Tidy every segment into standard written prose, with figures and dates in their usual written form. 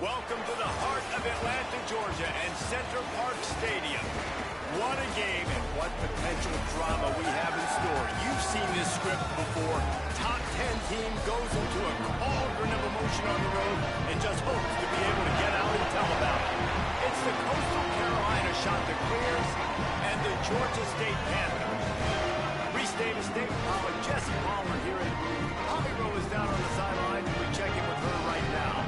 Welcome to the heart of Atlanta, Georgia, and Center Park Stadium. What a game and what potential drama we have in store. You've seen this script before. Top 10 team goes into a cauldron of emotion on the road and just hopes to be able to get out and tell about it. It's the Coastal Carolina Chanticleers and the Georgia State Panthers. Reese Davis State College, Jesse Palmer here in the room. Holly Rowe is down on the sideline, and we check in with her right now.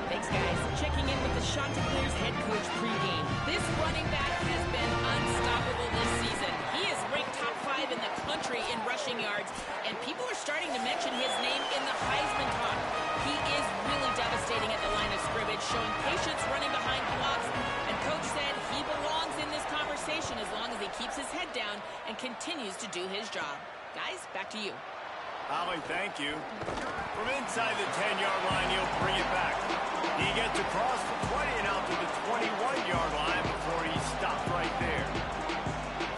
Thanks, guys. Checking in with the Chanticleers head coach pregame. This running back has been unstoppable this season. He is ranked top 5 in the country in rushing yards, and people are starting to mention his name in the Heisman talk. He is really devastating at the line of scrimmage, showing patience running behind blocks, and coach said he belongs in this conversation as long as he keeps his head down and continues to do his job. Guys, back to you. Holly, thank you. From inside the 10-yard line, he'll bring it back. He gets across the 20 and out to the 21-yard line before he stopped right there.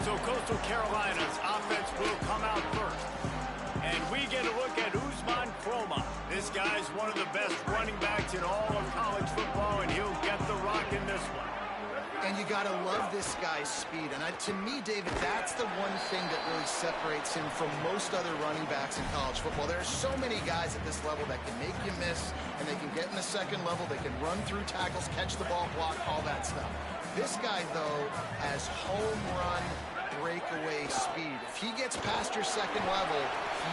So Coastal Carolina's offense will come out first. And we get a look at Usman Kroma. This guy's one of the best running backs in all of college football, and he'll get the rock in this one. And you got to love this guy's speed. And to me, David, that's the one thing that really separates him from most other running backs in college football. There are so many guys at this level that can make you miss, and they can get in the second level. They can run through tackles, catch the ball, block, all that stuff. This guy, though, has home run breakaway speed. If he gets past your second level,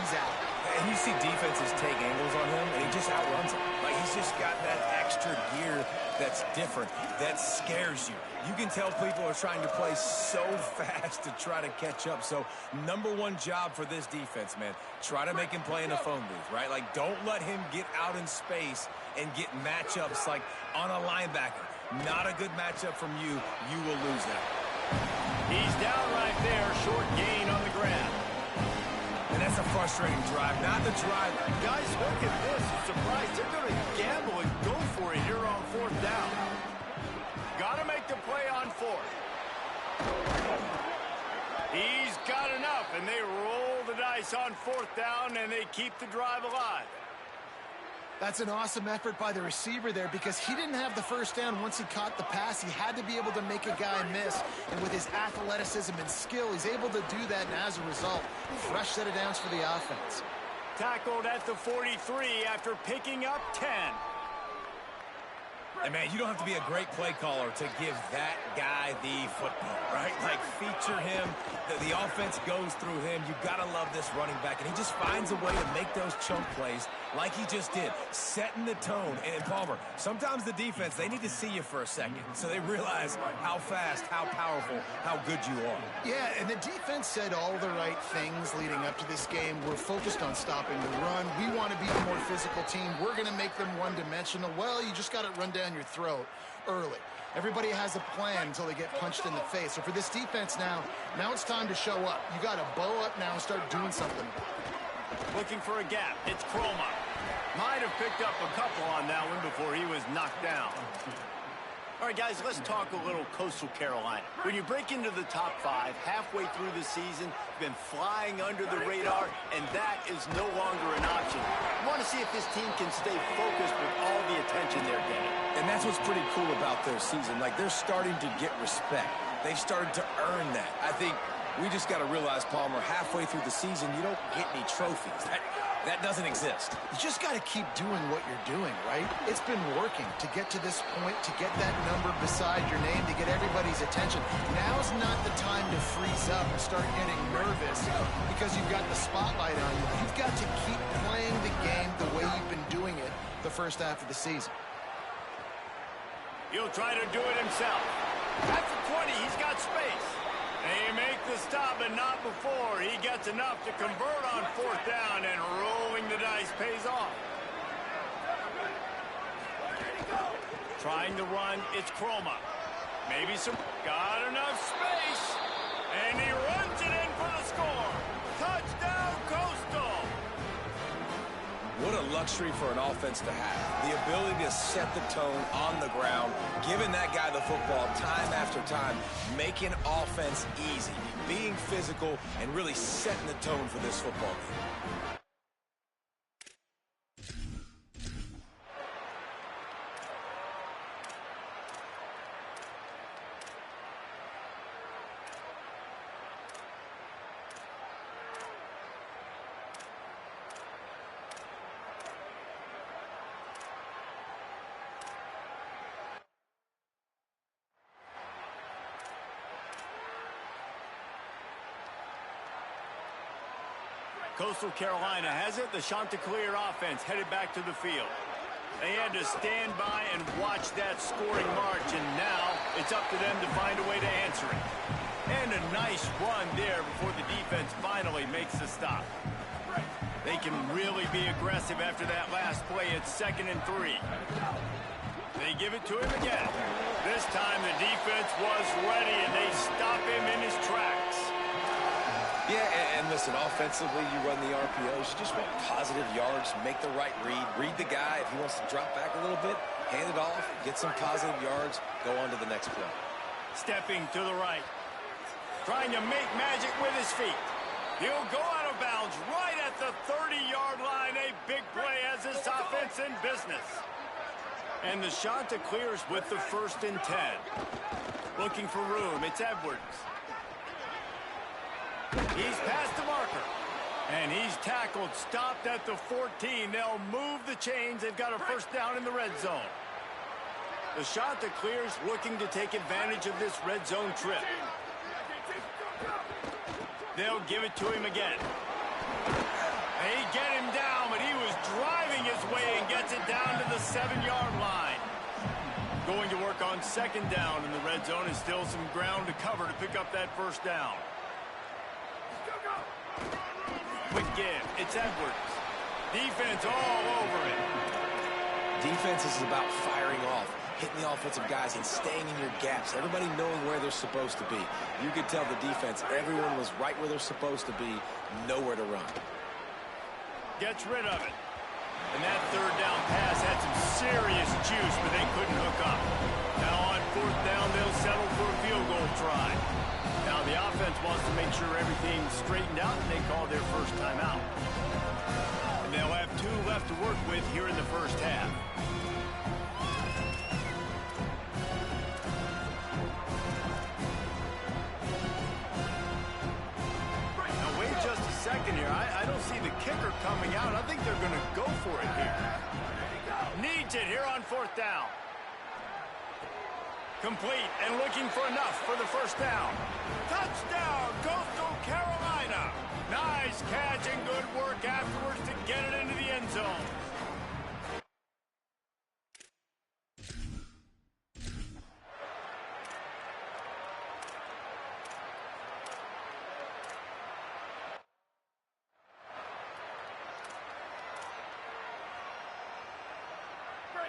he's out. And you see defenses take angles on him, and he just outruns them. Like, he's just got that extra gear that's different, that scares you. You can tell people are trying to play so fast to try to catch up. So, number one job for this defense, man, try to make him play in the phone booth, right? Like, don't let him get out in space and get matchups like on a linebacker. Not a good matchup from you. You will lose that. He's down right there, short gain on the grab. And that's a frustrating drive, not the drive. Guys, look at this. Surprised they're going to gamble and go for it here on fourth down. Got to make the play on fourth. He's got enough, and they roll the dice on fourth down, and they keep the drive alive. That's an awesome effort by the receiver there because he didn't have the first down once he caught the pass. He had to be able to make a guy miss. And with his athleticism and skill, he's able to do that. And as a result, fresh set of downs for the offense. Tackled at the 43 after picking up 10. And, man, you don't have to be a great play caller to give that guy the football, right? Like, feature him. The offense goes through him. You've got to love this running back. And he just finds a way to make those chunk plays like he just did, setting the tone. And, Palmer, sometimes the defense, they need to see you for a second so they realize how fast, how powerful, how good you are. Yeah, and the defense said all the right things leading up to this game. We're focused on stopping the run. We want to be the more physical team. We're going to make them one-dimensional. Well, you just got to run down your throat early. Everybody has a plan until they get punched in the face. So for this defense now it's time to show up. You got to bow up now and start doing something. Looking for a gap. It's Kroma. Might have picked up a couple on that one before he was knocked down. All right, guys, let's talk a little Coastal Carolina. When you break into the top 5 halfway through the season, you've been flying under the radar, and that is no longer an option. You want to see if this team can stay focused with all the attention they're getting. And that's what's pretty cool about their season. Like, they're starting to get respect. They've started to earn that. I think we just got to realize, Palmer, halfway through the season, you don't get any trophies. That doesn't exist. You just got to keep doing what you're doing, right? It's been working to get to this point, to get that number beside your name, to get everybody's attention. Now's not the time to freeze up and start getting nervous because you've got the spotlight on you. You've got to keep playing the game the way you've been doing it the first half of the season. He'll try to do it himself. At the 20, he's got space. They make the stop, but not before. He gets enough to convert on fourth down, and rolling the dice pays off. Trying to run, it's Kroma. Maybe some... Got enough space, and he runs it in for the score. Touchdown, Coastal! What a luxury for an offense to have. The ability to set the tone on the ground, giving that guy the football time after time, making offense easy, being physical, and really setting the tone for this football game. Coastal Carolina has it. The Chanticleer offense headed back to the field. They had to stand by and watch that scoring march, and now it's up to them to find a way to answer it. And a nice run there before the defense finally makes the stop. They can really be aggressive after that last play. It's 2nd and 3. They give it to him again. This time the defense was ready, and they stop him in his tracks. Yeah, and listen, offensively, you run the RPOs. You just want positive yards, make the right read the guy. If he wants to drop back a little bit, hand it off, get some positive yards, go on to the next play. Stepping to the right. Trying to make magic with his feet. He'll go out of bounds right at the 30-yard line. A big play as this offense in business. And the Chanticleers with the 1st and 10. Looking for room. It's Edwards. He's past the marker. And he's tackled, stopped at the 14. They'll move the chains. They've got a 1st down in the red zone. The Chanticleers looking to take advantage of this red zone trip. They'll give it to him again. They get him down, but he was driving his way and gets it down to the 7-yard line. Going to work on 2nd down in the red zone, and still some ground to cover to pick up that 1st down. Quick give. It's Edwards. Defense all over it. Defense is about firing off, hitting the offensive guys and staying in your gaps. Everybody knowing where they're supposed to be. You could tell the defense, everyone was right where they're supposed to be, nowhere to run. Gets rid of it. And that 3rd down pass had some serious juice, but they couldn't hook up. Now on 4th down, they'll settle for a field goal try. Now the offense wants to make sure everything's straightened out, and they call their 1st timeout. And they'll have 2 left to work with here in the 1st half. Now wait just a second here. I don't see the kicker coming out. I think they're going to go for it here. Needs it here on 4th down. Complete and looking for enough for the 1st down. Touchdown, Coastal Carolina. Nice catch and good work afterwards to get it into the end zone.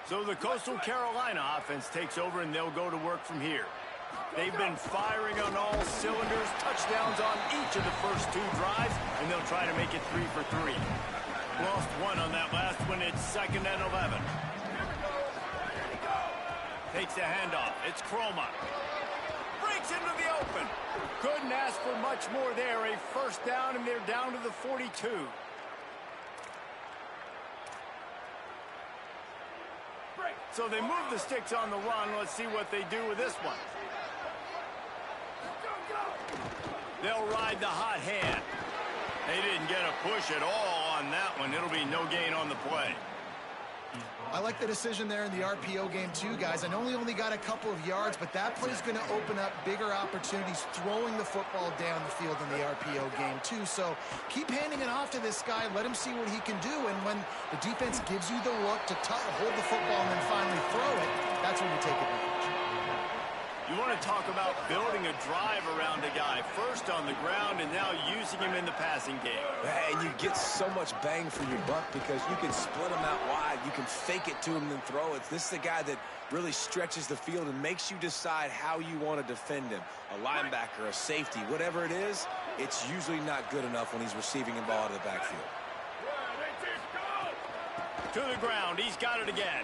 So the Coastal Carolina offense takes over, and they'll go to work from here. They've been firing on all cylinders, touchdowns on each of the first 2 drives, and they'll try to make it 3 for 3. Lost 1 on that last one. It's 2nd and 11. Takes a handoff. It's Croma. Breaks into the open. Couldn't ask for much more there. A 1st down, and they're down to the 42. So they move the sticks on the run. Let's see what they do with this one. They'll ride the hot hand. They didn't get a push at all on that one. It'll be no gain on the play. I like the decision there in the RPO game too, guys. I know he only got a couple of yards, but that play is going to open up bigger opportunities throwing the football down the field in the RPO game too. So keep handing it off to this guy. Let him see what he can do. And when the defense gives you the look to hold the football and then finally throw it, that's when you take advantage. You want to talk about building a drive around a guy. First on the ground and now using him in the passing game. And you get so much bang for your buck because you can split him out wide. You can fake it to him and then throw it. This is the guy that really stretches the field and makes you decide how you want to defend him. A linebacker, a safety, whatever it is, it's usually not good enough when he's receiving the ball out of the backfield. To the ground. He's got it again.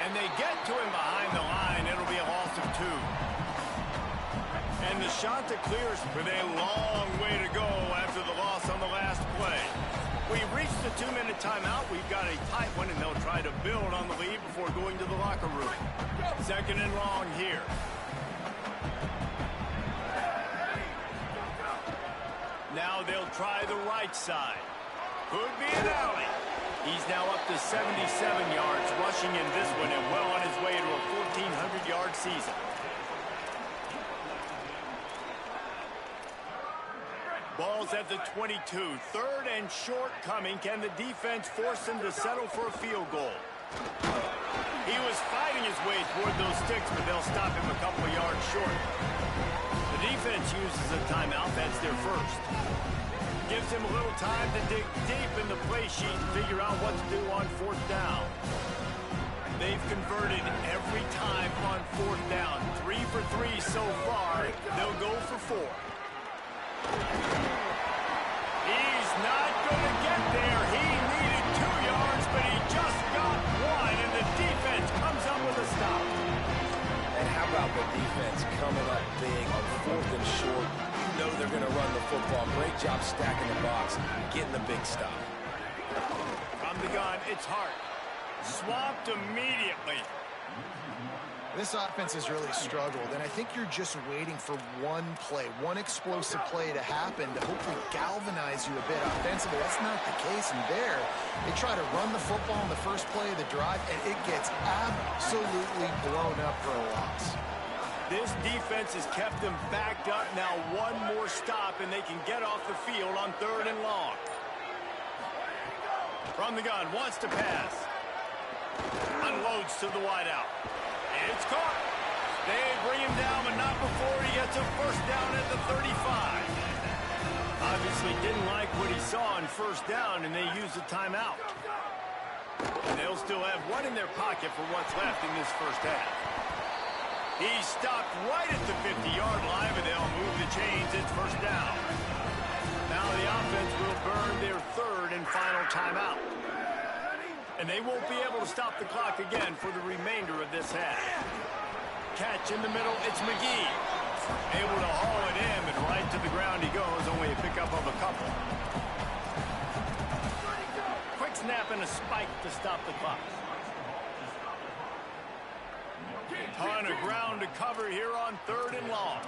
And they get to him behind the line. It'll be a loss of 2. And the Chanticleers with a long way to go after the loss on the last play. We reached the 2-minute timeout. We've got a tight one, and they'll try to build on the lead before going to the locker room. 2nd and long here. Now they'll try the right side. Could be an alley. He's now up to 77 yards rushing in this one and well on his way to a 1,400-yard season. Ball's at the 22. Third and short coming. Can the defense force him to settle for a field goal? He was fighting his way toward those sticks, but they'll stop him a couple of yards short. The defense uses a timeout. That's their first. Gives him a little time to dig deep in the play sheet and figure out what to do on fourth down. They've converted every time on fourth down. 3 for 3 so far. They'll go for 4. He's not going to get there. He needed 2 yards, but he just got 1, and the defense comes up with a stop. And how about the defense coming up big on fourth and short? You know they're going to run the football. Great job stacking the box, getting the big stop. From the gun, it's Hart. Swamped immediately. This offense has really struggled, and I think you're just waiting for one play, one explosive play to happen to hopefully galvanize you a bit offensively. That's not the case, and there, they try to run the football in the first play of the drive, and it gets absolutely blown up for a loss. This defense has kept them backed up. Now one more stop, and they can get off the field on 3rd and long. From the gun, wants to pass. Unloads to the wideout. It's caught. They bring him down, but not before he gets a first down at the 35. Obviously didn't like what he saw on first down, and they used a timeout. And they'll still have one in their pocket for what's left in this first half. He stopped right at the 50-yard line, but they'll move the chains. It's first down. Now the offense will burn their 3rd and final timeout. And they won't be able to stop the clock again for the remainder of this half. Catch in the middle, it's McGee. Able to haul it in, and right to the ground he goes, only a pickup of a couple. Quick snap and a spike to stop the clock. Ton of ground to cover here on 3rd and long.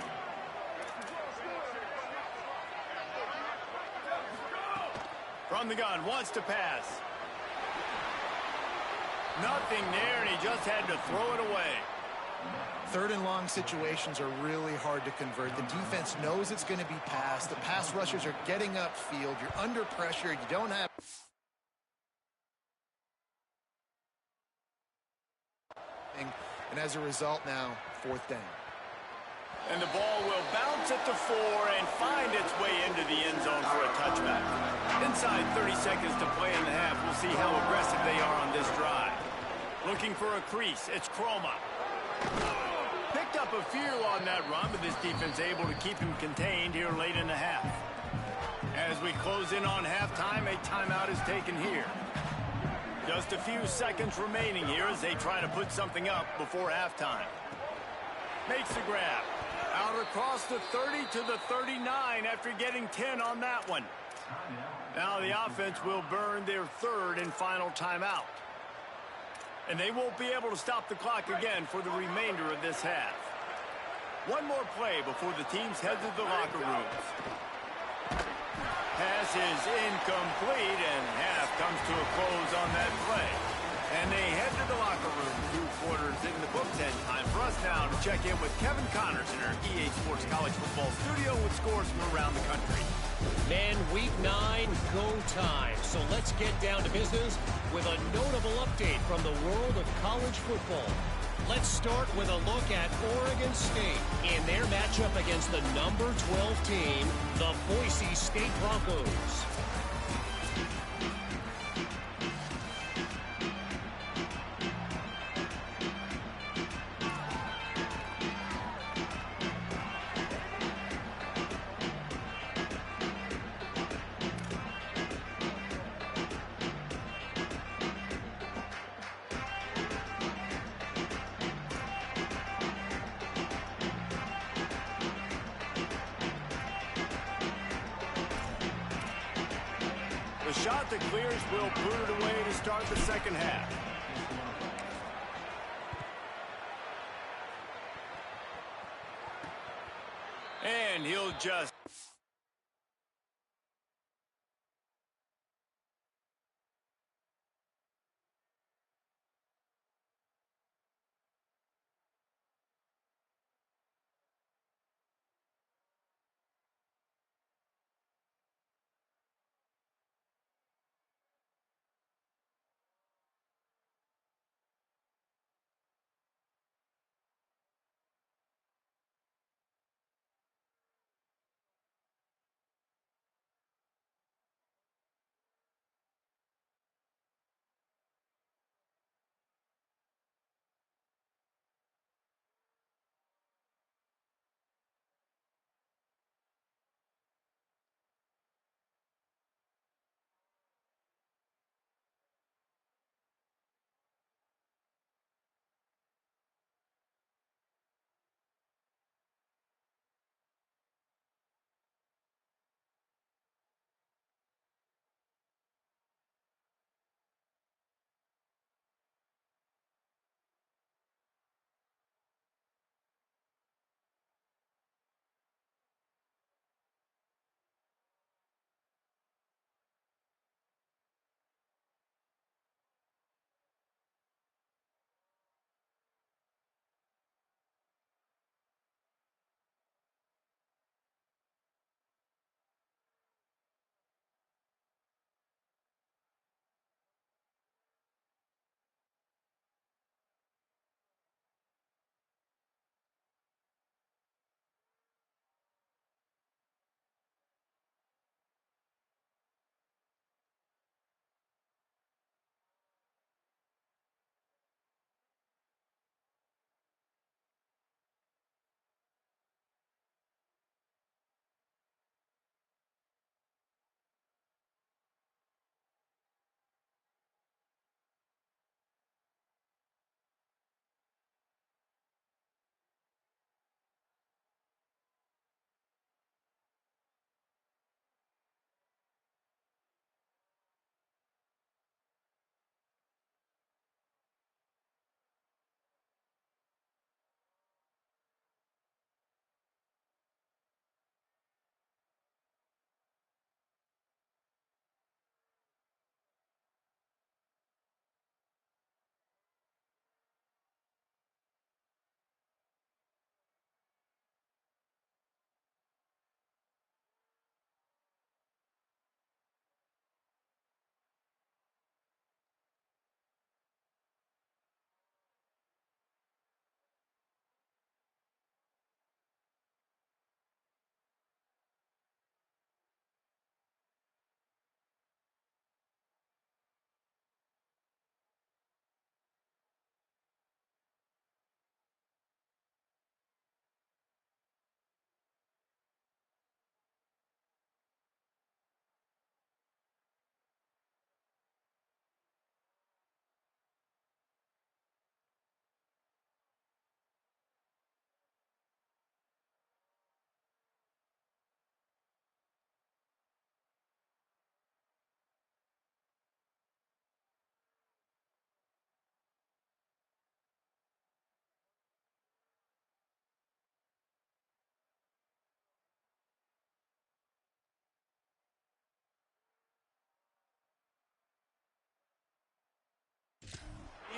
From the gun, wants to pass. Nothing there, and he just had to throw it away. 3rd and long situations are really hard to convert. The defense knows it's going to be passed. The pass rushers are getting upfield. You're under pressure. You don't have... And as a result now, 4th down. And the ball will bounce at the 4 and find its way into the end zone for a touchback. Inside 30 seconds to play in the half. We'll see how aggressive they are on this drive. Looking for a crease. It's Croma. Picked up a few on that run, but this defense able to keep him contained here late in the half. As we close in on halftime, a timeout is taken here. Just a few seconds remaining here as they try to put something up before halftime. Makes the grab. Out across the 30 to the 39 after getting 10 on that one. Now the offense will burn their 3rd and final timeout. And they won't be able to stop the clock again for the remainder of this half. One more play before the teams head to the locker rooms. Pass is incomplete, and half comes to a close on that play. And they head to the locker room. 2 quarters in the books, and time for us now to check in with Kevin Connors in our EA Sports College Football studio with scores from around the country. Man, week 9, go time. So let's get down to business with a notable update from the world of college football. Let's start with a look at Oregon State in their matchup against the number 12 team, the Boise State Broncos. The shot that clears will put it away to start the second half. And he'll just...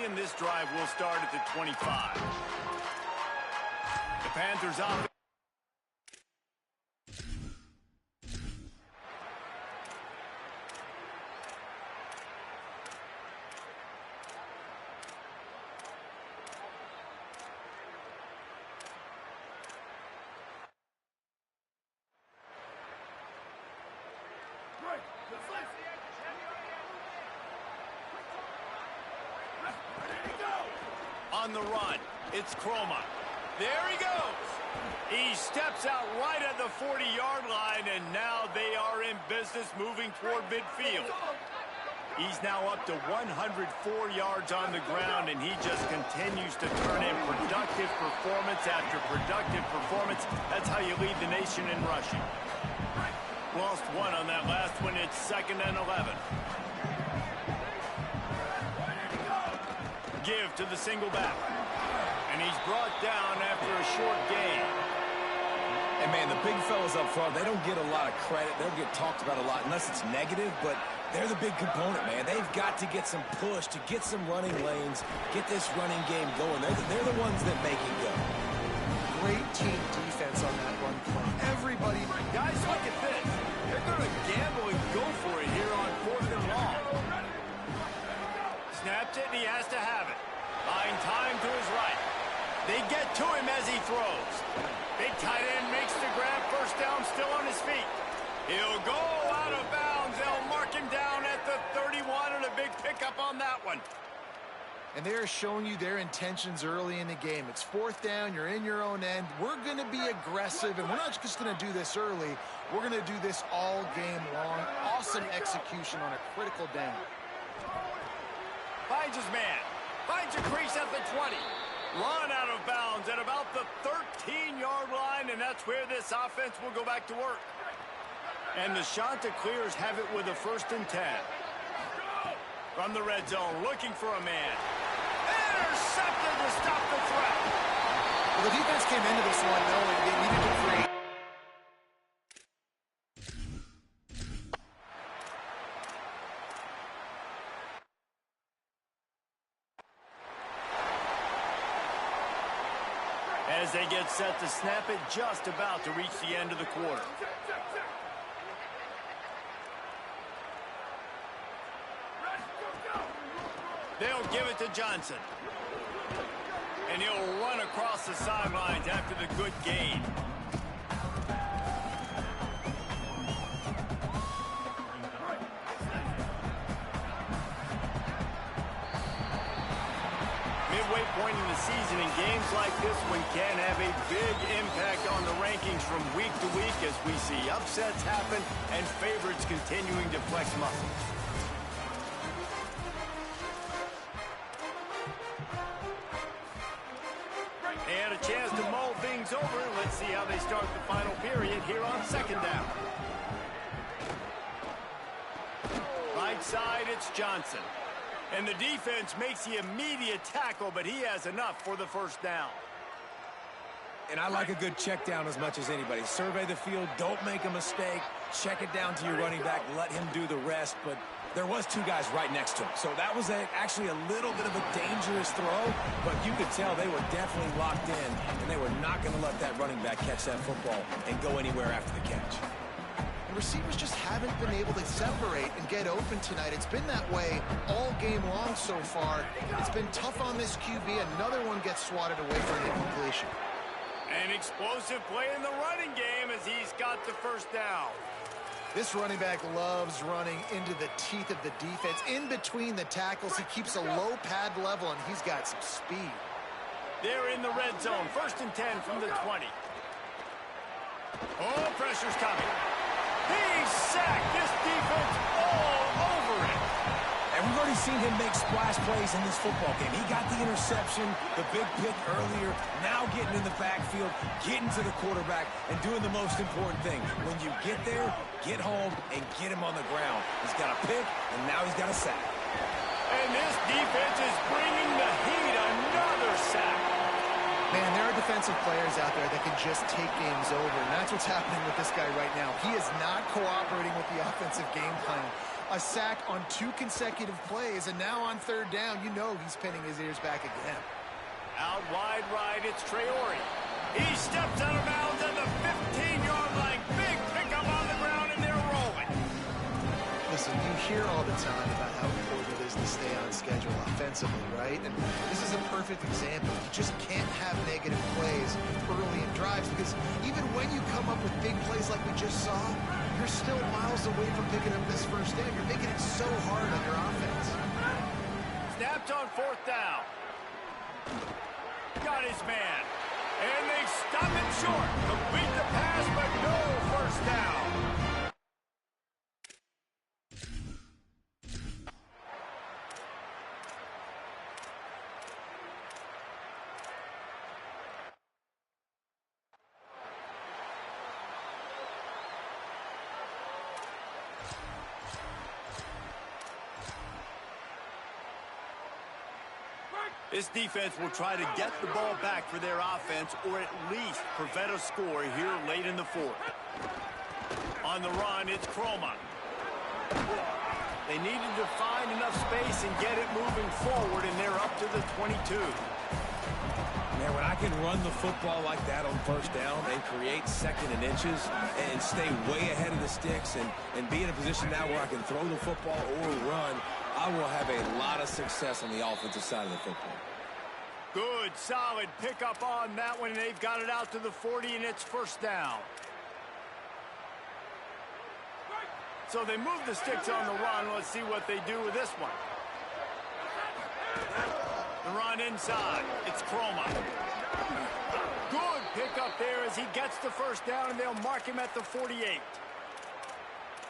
and this drive will start at the 25. The Panthers off. On the run, it's Chroma. There he goes. He steps out right at the 40-yard line, and now they are in business moving toward midfield. He's now up to 104 yards on the ground, and he just continues to turn in productive performance after productive performance. That's how you lead the nation in rushing. Lost one on that last one. It's 2nd and 11. Give to the single back. And he's brought down after a short gain. And, man, the big fellas up front, they don't get a lot of credit. They'll get talked about a lot unless it's negative, but they're the big component, man. They've got to get some push, to get some running lanes, get this running game going. They're the ones that make it go. Great team defense on that run play. Everybody. Guys, look at this. They're going to gamble and go for it here on 4th and long. Snaps it, and he has to have it. Buying time to his right. They get to him as he throws. Big tight end makes the grab. First down, still on his feet. He'll go out of bounds. They'll mark him down at the 31, and a big pickup on that one. And they're showing you their intentions early in the game. It's 4th down. You're in your own end. We're going to be aggressive, and we're not just going to do this early. We're going to do this all game long. Awesome execution on a critical down. Finds his man. Finds a crease at the 20. Run out of bounds at about the 13-yard line, and that's where this offense will go back to work. And the Chanticleers have it with a 1st and 10. From the red zone, looking for a man. Intercepted to stop the threat. Well, the defense came into this one knowing they needed to create. As they get set to snap it, just about to reach the end of the quarter. They'll give it to Johnson. And he'll run across the sidelines after the good gain. Midway point in the season, and games like this one can have a big impact on the rankings from week to week as we see upsets happen and favorites continuing to flex muscles. And a chance to mull things over. Let's see how they start the final period here on 2nd down. Right side, it's Johnson. And the defense makes the immediate tackle, but he has enough for the 1st down. And I like a good check down as much as anybody. Survey the field, don't make a mistake, check it down to your running back, let him do the rest. But there was 2 guys right next to him. So that was actually a little bit of a dangerous throw, but you could tell they were definitely locked in, and they were not going to let that running back catch that football and go anywhere after the catch. Receivers just haven't been able to separate and get open tonight. It's been that way all game long so far. It's been tough on this QB. Another one gets swatted away for an incompletion. An explosive play in the running game as he's got the 1st down. This running back loves running into the teeth of the defense. In between the tackles, he keeps a low pad level, and he's got some speed. They're in the red zone. 1st and 10 from the 20. Oh, pressure's coming. He's sacked. This defense all over it. And we've already seen him make splash plays in this football game. He got the interception, the big pick earlier, now getting in the backfield, getting to the quarterback, and doing the most important thing. When you get there, get home, and get him on the ground. He's got a pick, and now he's got a sack. And this defense is bringing the heat. Another sack. Man, there are defensive players out there that can just take games over, and that's what's happening with this guy right now. He is not cooperating with the offensive game plan. A sack on 2 consecutive plays, and now on 3rd down, you know he's pinning his ears back again. Out wide right, it's Traore. He steps out of bounds at the 15-yard line. Big pickup on the ground, and they're rolling. Listen, you hear all the time about how important it is to stay on schedule offensively, right? And this is a perfect example. You just can't have negative plays early in drives because even when you come up with big plays like we just saw, you're still miles away from picking up this 1st down. You're making it so hard on your offense. Snapped on 4th down. Got his man. And they stop it short. Complete the pass, but no 1st down. This defense will try to get the ball back for their offense or at least prevent a score here late in the 4th. On the run, it's Croma. They needed to find enough space and get it moving forward, and they're up to the 22. Man, when I can run the football like that on 1st down and create 2nd and inches and stay way ahead of the sticks and be in a position now where I can throw the football or run, I will have a lot of success on the offensive side of the football. Good, solid pickup on that one. They've got it out to the 40, and it's 1st down. So they move the sticks on the run. Let's see what they do with this one. The run inside. It's Croma. Good pickup there as he gets the 1st down, and they'll mark him at the 48.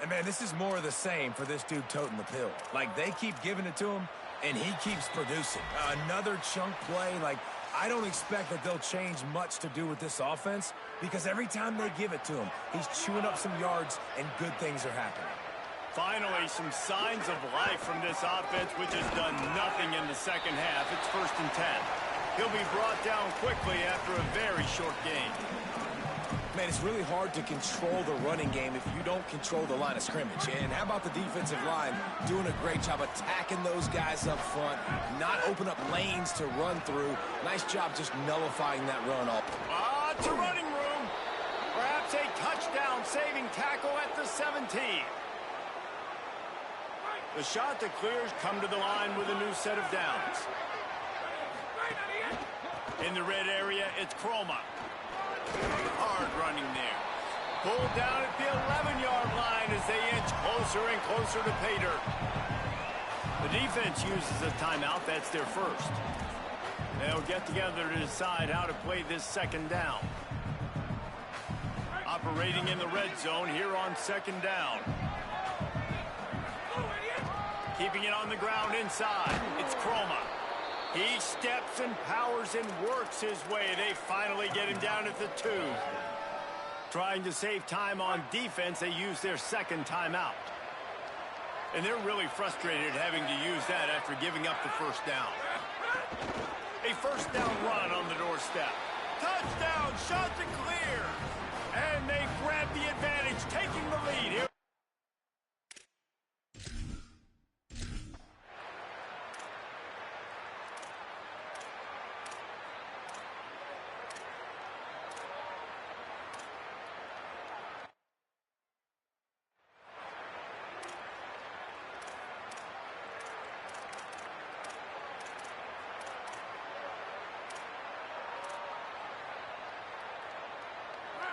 And, man, this is more of the same for this dude toting the pill. Like, they keep giving it to him, and he keeps producing. Another chunk play. Like, I don't expect that they'll change much to do with this offense because every time they give it to him, he's chewing up some yards, and good things are happening. Finally, some signs of life from this offense, which has done nothing in the 2nd half. It's 1st and 10. He'll be brought down quickly after a very short game. Man, it's really hard to control the running game if you don't control the line of scrimmage. And how about the defensive line doing a great job attacking those guys up front, not open up lanes to run through. Nice job just nullifying that run off. It's a running room. Perhaps a touchdown-saving tackle at the 17. The shot that clears come to the line with a new set of downs. In the red area, it's Croma. Hard running there. Pulled down at the 11-yard line as they inch closer and closer to pay dirt. The defense uses a timeout. That's their 1st. They'll get together to decide how to play this 2nd down. Operating in the red zone here on 2nd down. Keeping it on the ground inside. It's Croma. He steps and powers and works his way. They finally get him down at the 2. Trying to save time on defense, they use their 2nd timeout. And they're really frustrated having to use that after giving up the 1st down. A 1st down run on the doorstep. Touchdown, shot to clear. And they grab the advantage, taking the lead here.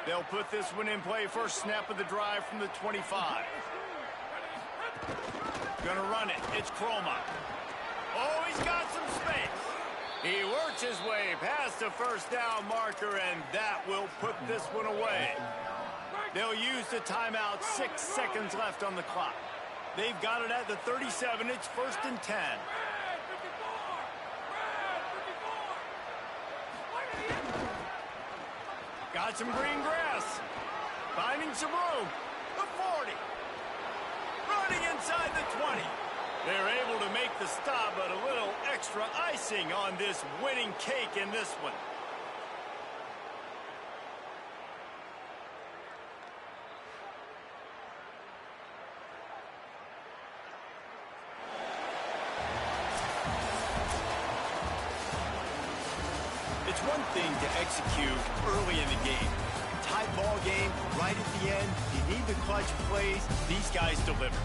They'll put this one in play. 1st snap of the drive from the 25. Gonna run it. It's Croma. Oh, he's got some space. He works his way past the 1st down marker, and that will put this one away. They'll use the timeout. 6 seconds left on the clock. They've got it at the 37. It's 1st and 10. Got some green grass. Finding some room. The 40. Running inside the 20. They're able to make the stop, but a little extra icing on this winning cake in this one. It's one thing to execute early in the game. Tight ball game, right at the end. You need the clutch plays. These guys deliver.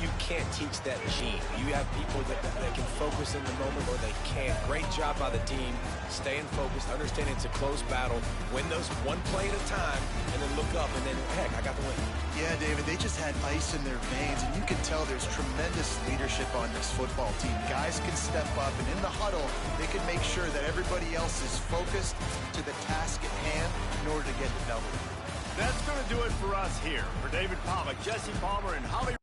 You can't teach that gene. You have people that can focus in the moment or they can't. Great job by the team, staying focused, understanding it's a close battle, win those one play at a time, and then look up, and then, heck, I got the win. Yeah, David, they just had ice in their veins, and you can tell there's tremendous leadership on this football team. Guys can step up, and in the huddle, they can make sure that everybody else is focused to the task at hand in order to get the W. That's going to do it for us here. For David Pollack, Jesse Palmer, and Holly